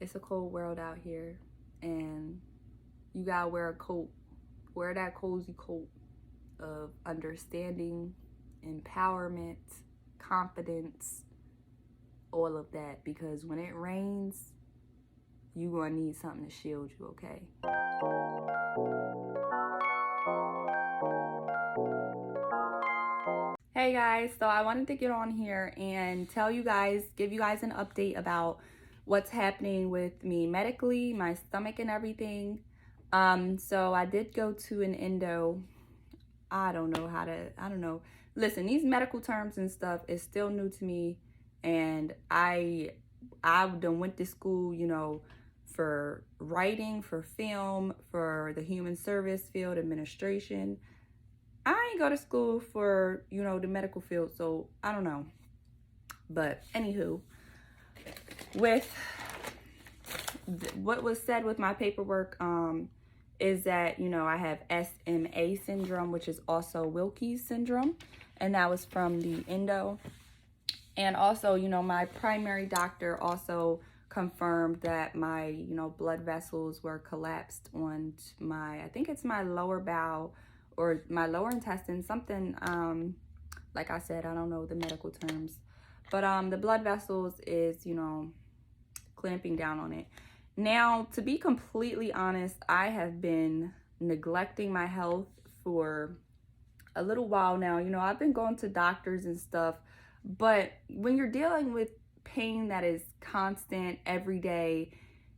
It's a cold world out here, and you gotta wear a coat. Wear that cozy coat of understanding, empowerment, confidence, all of that, because when it rains, you're gonna need something to shield you, okay? Hey guys, so I wanted to get on here and give you guys an update about what's happening with me medically, my stomach and everything. So I did go to an endo. I don't know. Listen, these medical terms and stuff is still new to me, and I done went to school, for writing, for film, for the human service field, administration. I ain't go to school for, the medical field, so I don't know. But anywho, with what was said with my paperwork, is that, I have SMA syndrome, which is also Wilkies Syndrome, and that was from the endo. And also, my primary doctor also confirmed that my, blood vessels were collapsed on I think it's my lower bowel or my lower intestine, something, like I said, I don't know the medical terms, but the blood vessels is, clamping down on it. Now, to be completely honest, I have been neglecting my health for a little while now. I've been going to doctors and stuff, but when you're dealing with pain that is constant every day,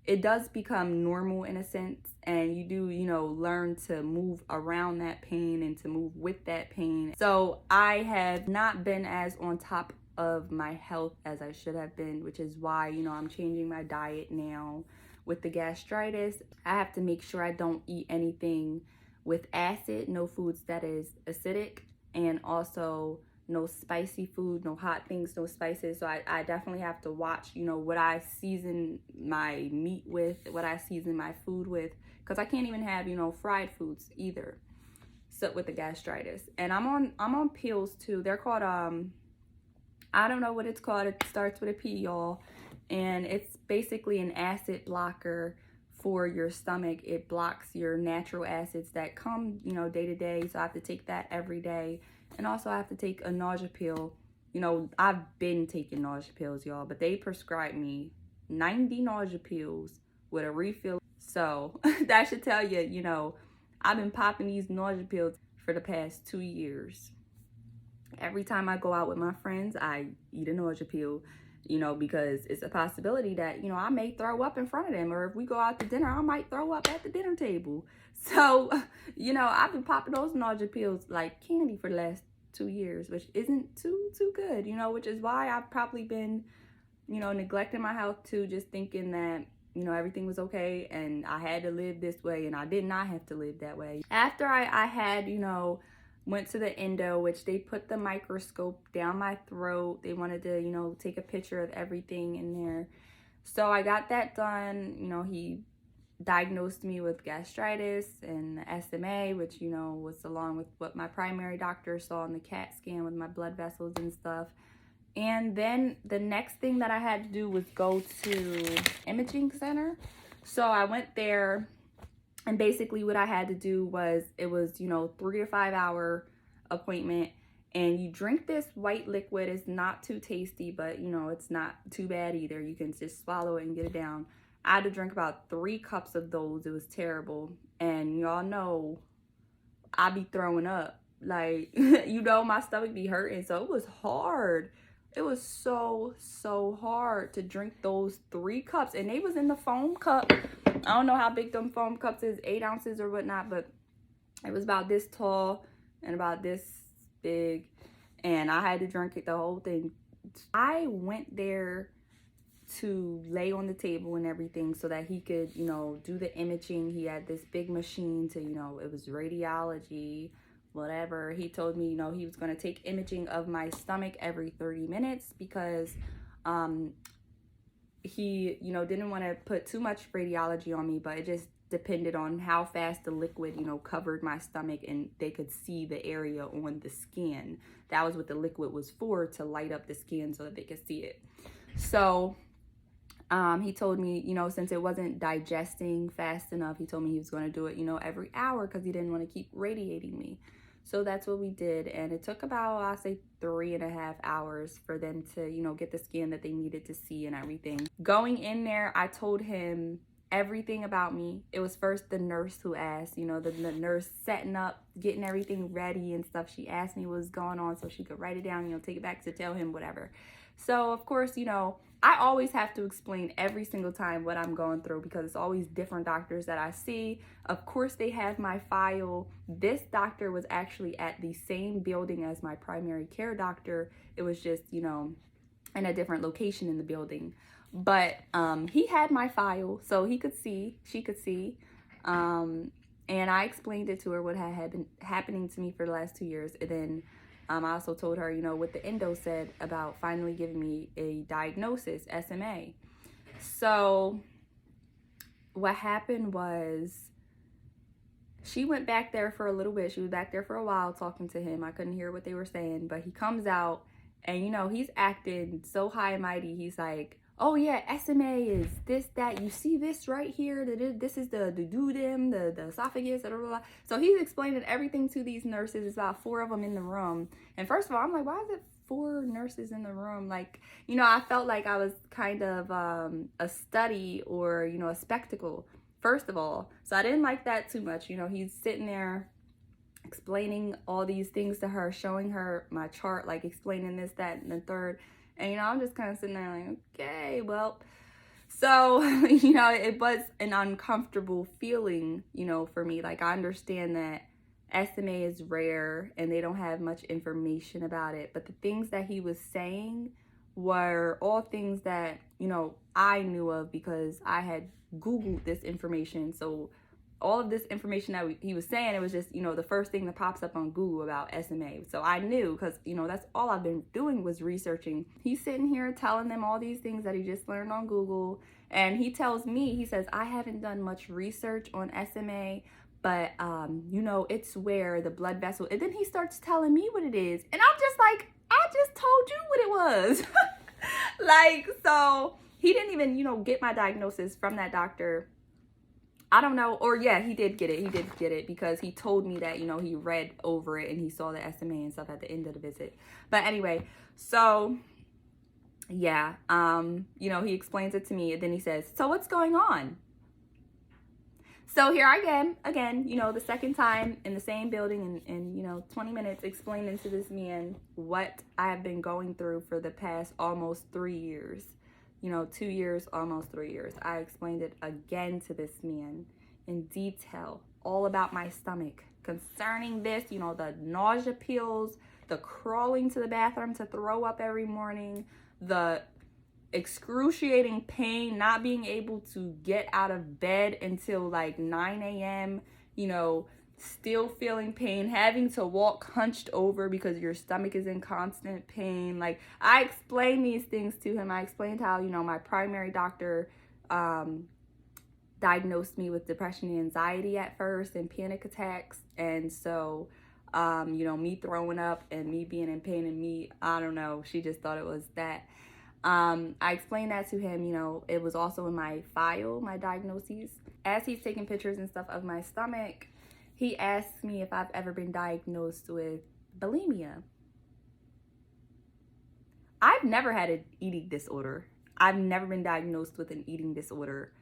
it does become normal in a sense, and you do, learn to move around that pain and to move with that pain. So I have not been as on top of my health as I should have been, which is why, I'm changing my diet now. With the gastritis, I have to make sure I don't eat anything with acid, no foods that is acidic, and also no spicy food, no hot things, no spices. So I definitely have to watch, what I season my meat with, what I season my food with, because I can't even have, fried foods either. So with the gastritis, and I'm on pills too. They're called I don't know what it's called. It starts with a P, y'all, and it's basically an acid blocker for your stomach. It blocks your natural acids that come, day to day. So I have to take that every day. And also I have to take a nausea pill. I've been taking nausea pills, y'all, but they prescribed me 90 nausea pills with a refill. So that should tell you, I've been popping these nausea pills for the past 2 years. Every time I go out with my friends, I eat a nausea pill, because it's a possibility that, I may throw up in front of them, or if we go out to dinner, I might throw up at the dinner table. So, I've been popping those nausea pills like candy for the last 2 years, which isn't too good, which is why I've probably been, neglecting my health too, just thinking that, everything was okay and I had to live this way, and I did not have to live that way. After I had, went to the endo, which they put the microscope down my throat. They wanted to, take a picture of everything in there. So I got that done. He diagnosed me with gastritis and SMA, which, was along with what my primary doctor saw in the CAT scan with my blood vessels and stuff. And then the next thing that I had to do was go to imaging center. So I went there. And basically what I had to do was, it was, 3 to 5 hour appointment. And you drink this white liquid. It's not too tasty, but, it's not too bad either. You can just swallow it and get it down. I had to drink about 3 cups of those. It was terrible. And y'all know I be throwing up. Like, my stomach be hurting. So it was hard. It was so hard to drink those 3 cups. And they was in the foam cup. I don't know how big them foam cups is, 8 ounces or whatnot, but it was about this tall and about this big, and I had to drink it, the whole thing. I went there to lay on the table and everything so that he could, do the imaging. He had this big machine to, it was radiology, whatever. He told me, he was going to take imaging of my stomach every 30 minutes because he, didn't want to put too much radiology on me, but it just depended on how fast the liquid, covered my stomach and they could see the area on the skin. That was what the liquid was for, to light up the skin so that they could see it. So He told me, since it wasn't digesting fast enough, he told me he was going to do it, every hour because he didn't want to keep radiating me. So that's what we did. And it took about, I'll say 3.5 hours for them to, get the scan that they needed to see and everything. Going in there, I told him everything about me. It was first the nurse who asked, the nurse setting up, getting everything ready and stuff. She asked me what was going on so she could write it down, take it back to tell him whatever. So of course, I always have to explain every single time what I'm going through because it's always different doctors that I see. Of course, they have my file. This doctor was actually at the same building as my primary care doctor. It was just, in a different location in the building. But he had my file, so he could see, she could see. And I explained it to her what had been happening to me for the last 2 years. And then I also told her, what the endo said about finally giving me a diagnosis, SMA. So what happened was she went back there for a little bit. She was back there for a while talking to him. I couldn't hear what they were saying, but he comes out and, he's acting so high and mighty. He's like, oh yeah, SMA is this, that, you see this right here, this is the duodenum, the esophagus, blah, blah, blah. So he's explaining everything to these nurses. It's about 4 of them in the room. And first of all, I'm like, why is it 4 nurses in the room? Like, I felt like I was kind of a study or, a spectacle, first of all. So I didn't like that too much. He's sitting there explaining all these things to her, showing her my chart, like explaining this, that, and the third. And, I'm just kind of sitting there like, okay, well. So, it was an uncomfortable feeling, for me. Like, I understand that SMA is rare and they don't have much information about it. But the things that he was saying were all things that, I knew of because I had Googled this information. So all of this information that he was saying, it was just, the first thing that pops up on Google about SMA. So I knew because, that's all I've been doing was researching. He's sitting here telling them all these things that he just learned on Google. And he tells me, he says, I haven't done much research on SMA, but, it's where the blood vessel, and then he starts telling me what it is. And I'm just like, I just told you what it was. Like, so he didn't even, get my diagnosis from that doctor. I don't know, or yeah, he did get it. He did get it because he told me that, he read over it and he saw the SMA and stuff at the end of the visit. But anyway, so yeah, he explains it to me and then he says, so what's going on? So here I am again, the second time in the same building in 20 minutes explaining to this man what I have been going through for the past almost 3 years. 2 years, almost 3 years. I explained it again to this man in detail, all about my stomach concerning this, the nausea pills, the crawling to the bathroom to throw up every morning, the excruciating pain, not being able to get out of bed until like 9 a.m., still feeling pain, having to walk hunched over because your stomach is in constant pain. Like, I explained these things to him. I explained how, my primary doctor diagnosed me with depression and anxiety at first and panic attacks. And so, me throwing up and me being in pain and me, I don't know, she just thought it was that. I explained that to him, it was also in my file, my diagnoses. As he's taking pictures and stuff of my stomach, he asked me if I've ever been diagnosed with bulimia. I've never had an eating disorder. I've never been diagnosed with an eating disorder.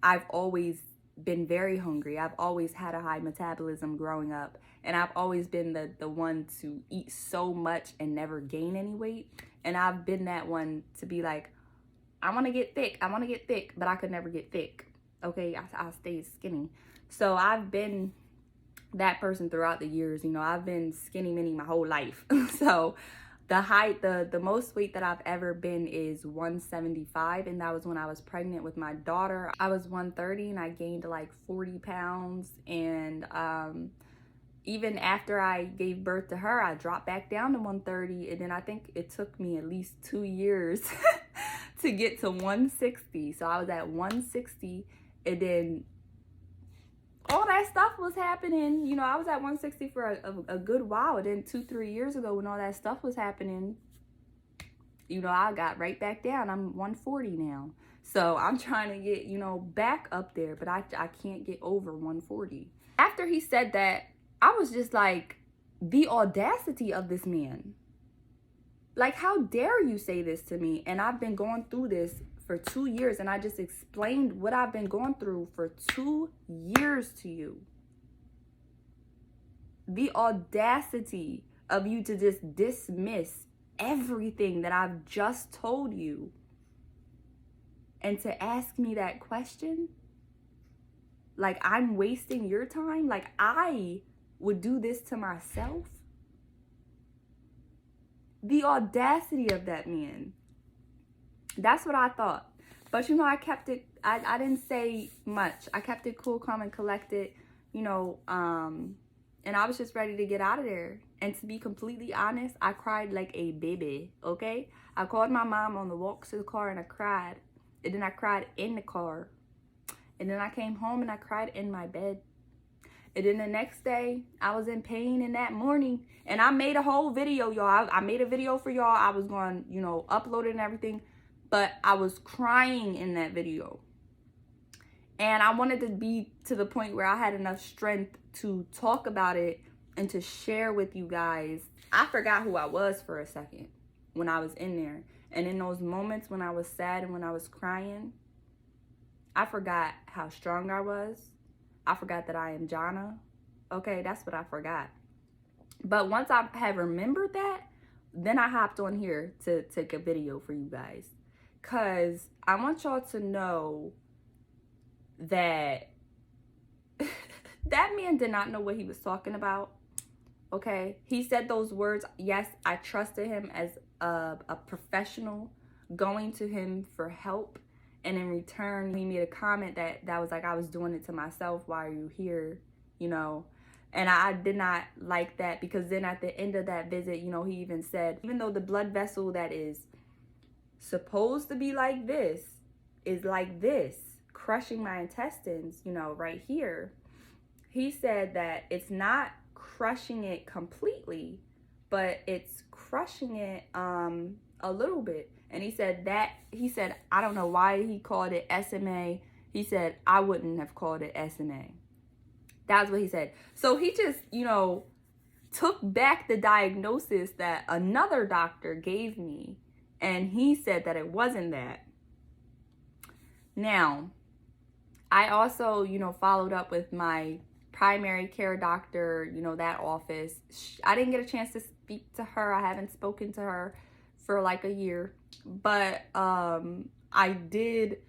I've always been very hungry. I've always had a high metabolism growing up. And I've always been the one to eat so much and never gain any weight. And I've been that one to be like, I want to get thick. I want to get thick, but I could never get thick. Okay, I stayed skinny. So I've been that person throughout the years. I've been skinny mini my whole life. So the height, the most weight that I've ever been is 175, and that was when I was pregnant with my daughter. I was 130 and I gained like 40 pounds, and even after I gave birth to her, I dropped back down to 130, and then I think it took me at least 2 years to get to 160. So I was at 160, and then all that stuff was happening. I was at 160 for a good while. And then 2-3 years ago when all that stuff was happening, I got right back down. I'm 140 now. So I'm trying to get, back up there, but I can't get over 140. After he said that, I was just like, the audacity of this man. Like, how dare you say this to me? And I've been going through this for 2 years, and I just explained what I've been going through for 2 years to you. The audacity of you to just dismiss everything that I've just told you and to ask me that question, like I'm wasting your time, like I would do this to myself. The audacity of that man. That's what I thought. But I kept it, I didn't say much. I kept it cool, calm, and collected, and I was just ready to get out of there. And to be completely honest, I cried like a baby, okay? I called my mom on the walk to the car and I cried. And then I cried in the car. And then I came home and I cried in my bed. And then the next day, I was in pain in that morning. And I made a whole video, y'all. I made a video for y'all. I was going, upload it and everything. But I was crying in that video. And I wanted to be to the point where I had enough strength to talk about it and to share with you guys. I forgot who I was for a second when I was in there. And in those moments when I was sad and when I was crying, I forgot how strong I was. I forgot that I am Jana. Okay, that's what I forgot. But once I had remembered that, then I hopped on here to take a video for you guys. Because I want y'all to know that that man did not know what he was talking about. Okay, he said those words. Yes, I trusted him as a professional, going to him for help, and in return he made a comment that was like, I was doing it to myself. Why are you here? And I did not like that, because then at the end of that visit, he even said, even though the blood vessel that is supposed to be like this is like this, crushing my intestines, right here, he said that it's not crushing it completely, but it's crushing it a little bit. And he said, I don't know why he called it SMA. He said, I wouldn't have called it SMA. That's what he said. So he just, took back the diagnosis that another doctor gave me, and he said that it wasn't that. Now, I also, followed up with my primary care doctor, that office. I didn't get a chance to speak to her. I haven't spoken to her for like a year. But I did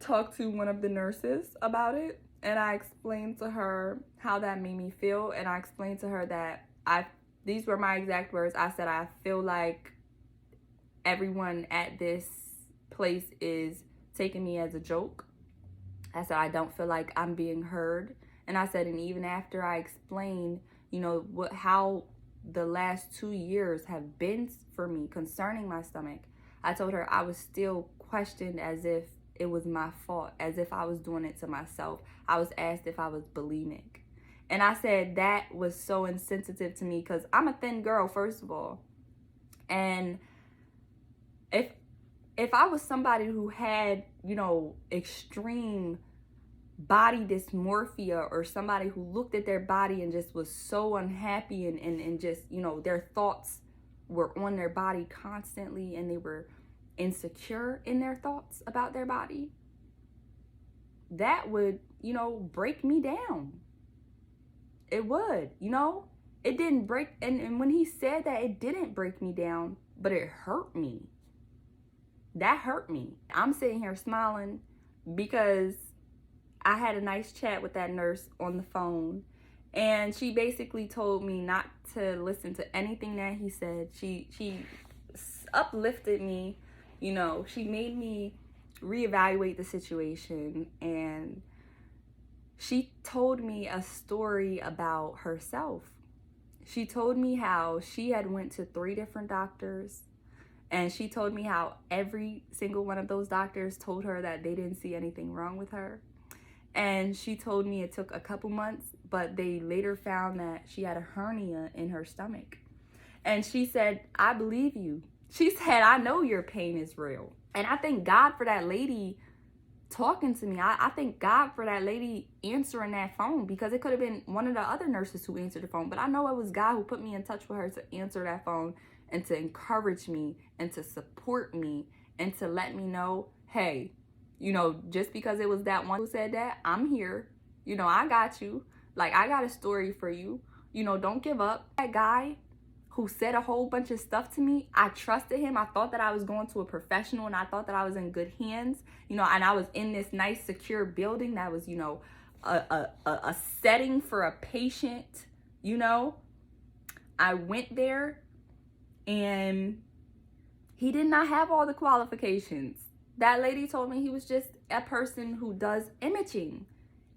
talk to one of the nurses about it. And I explained to her how that made me feel. And I explained to her that these were my exact words. I said, I feel like everyone at this place is taking me as a joke. I said, I don't feel like I'm being heard. And I said, and even after I explained, how the last 2 years have been for me concerning my stomach, I told her I was still questioned as if it was my fault, as if I was doing it to myself. I was asked if I was bulimic. And I said that was so insensitive to me, because I'm a thin girl, first of all. And if I was somebody who had, extreme body dysmorphia, or somebody who looked at their body and just was so unhappy and just, their thoughts were on their body constantly, and they were insecure in their thoughts about their body, that would, break me down. It would, it didn't break. And when he said that, it didn't break me down, but it hurt me. That hurt me. I'm sitting here smiling because I had a nice chat with that nurse on the phone, and she basically told me not to listen to anything that he said. She uplifted me, she made me reevaluate the situation, and she told me a story about herself. She told me how she had went to 3 different doctors, and she told me how every single one of those doctors told her that they didn't see anything wrong with her. And she told me it took a couple months, but they later found that she had a hernia in her stomach. And she said, I believe you. She said, I know your pain is real. And I thank God for that lady talking to me. I thank God for that lady answering that phone, because it could have been one of the other nurses who answered the phone. But I know it was God who put me in touch with her to answer that phone and to encourage me and to support me and to let me know, hey, you know, just because it was that one who said that, I'm here. You know, I got you. Like, I got a story for you. You know, don't give up. That guy who said a whole bunch of stuff to me, I trusted him. I thought that I was going to a professional, and I thought that I was in good hands, you know, and I was in this nice, secure building that was, you know, a setting for a patient, you know. I went there, and he did not have all the qualifications. That lady told me he was just a person who does imaging.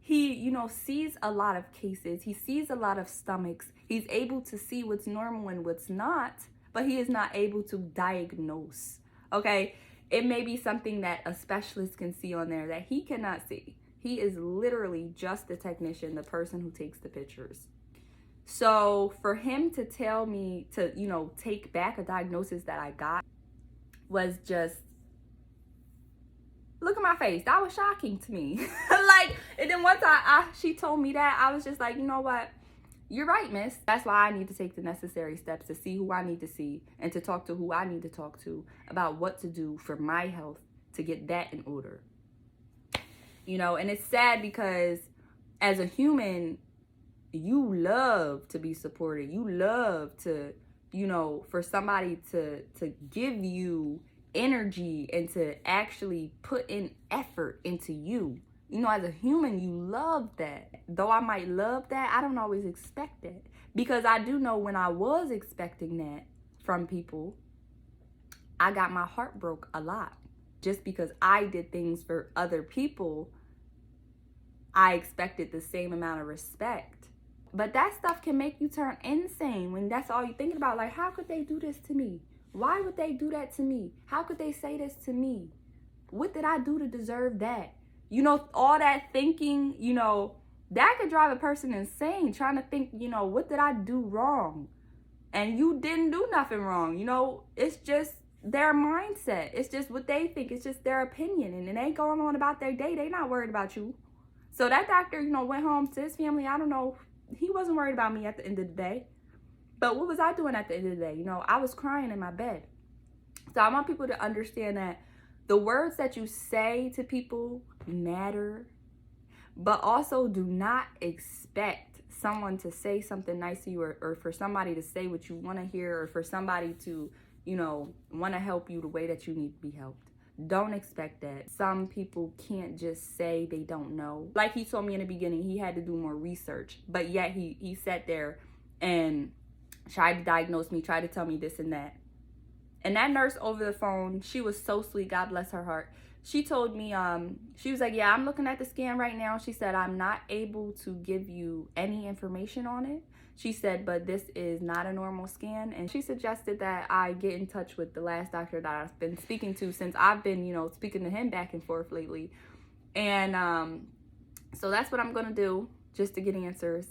He, you know, sees a lot of cases. He sees a lot of stomachs. He's able to see what's normal and what's not, but he is not able to diagnose, okay? It may be something that a specialist can see on there that he cannot see. He is literally just the technician, the person who takes the pictures. So for him to tell me to, you know, take back a diagnosis that I got was just, look at my face. That was shocking to me. Like, and then once she told me that, I was just like, you know what? You're right, miss. That's why I need to take the necessary steps to see who I need to see and to talk to who I need to talk to about what to do for my health to get that in order. You know, and it's sad because as a human, you love to be supported. You love to, you know, for somebody to give you energy and to actually put in effort into you. You know, as a human, you love that. Though I might love that, I don't always expect it. Because I do know when I was expecting that from people, I got my heart broke a lot. Just because I did things for other people, I expected the same amount of respect. But that stuff can make you turn insane when that's all you're thinking about. Like, how could they do this to me? Why would they do that to me? How could they say this to me? What did I do to deserve that? You know, all that thinking, you know, that could drive a person insane, trying to think, you know, what did I do wrong? And you didn't do nothing wrong. You know, it's just their mindset. It's just what they think. It's just their opinion. And they going on about their day. They not worried about you. So that doctor, you know, went home to his family. I don't know. He wasn't worried about me at the end of the day. But what was I doing at the end of the day? You know, I was crying in my bed. So I want people to understand that the words that you say to people matter, but also do not expect someone to say something nice to you, or for somebody to say what you want to hear, or for somebody to, you know, want to help you the way that you need to be helped. Don't expect that. Some people can't just say they don't know. Like he told me in the beginning, he had to do more research, but yet he sat there and tried to diagnose me, tried to tell me this and that. And that nurse over the phone, she was so sweet, God bless her heart. She told me, she was like, yeah, I'm looking at the scan right now. She said, I'm not able to give you any information on it. She said, but this is not a normal scan. And she suggested that I get in touch with the last doctor that I've been speaking to, since I've been, you know, speaking to him back and forth lately. And so that's what I'm going to do, just to get answers.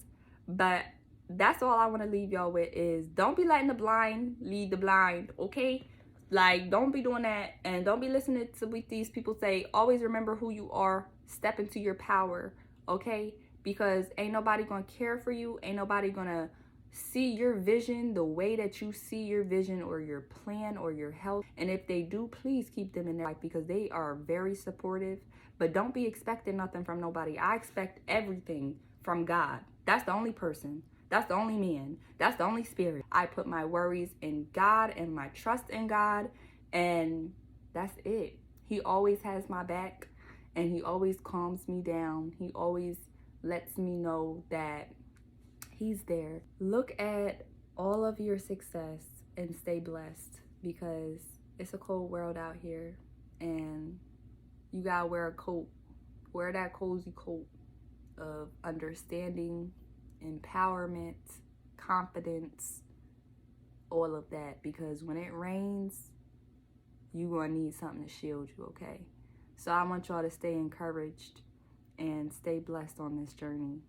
But that's all I want to leave y'all with is, don't be letting the blind lead the blind, okay? Like, don't be doing that, and don't be listening to what these people say. Always remember who you are. Step into your power, okay? Because ain't nobody gonna care for you. Ain't nobody gonna see your vision the way that you see your vision, or your plan, or your health. And if they do, please keep them in their life, because they are very supportive. But don't be expecting nothing from nobody. I expect everything from God. That's the only person. That's the only man. That's the only spirit. I put my worries in God and my trust in God, and that's it. He always has my back, and he always calms me down. He always lets me know that he's there. Look at all of your success and stay blessed, because it's a cold world out here, and you gotta wear a coat. Wear that cozy coat of understanding, empowerment, confidence, all of that, because when it rains, you're gonna need something to shield you, okay? So I want y'all to stay encouraged and stay blessed on this journey.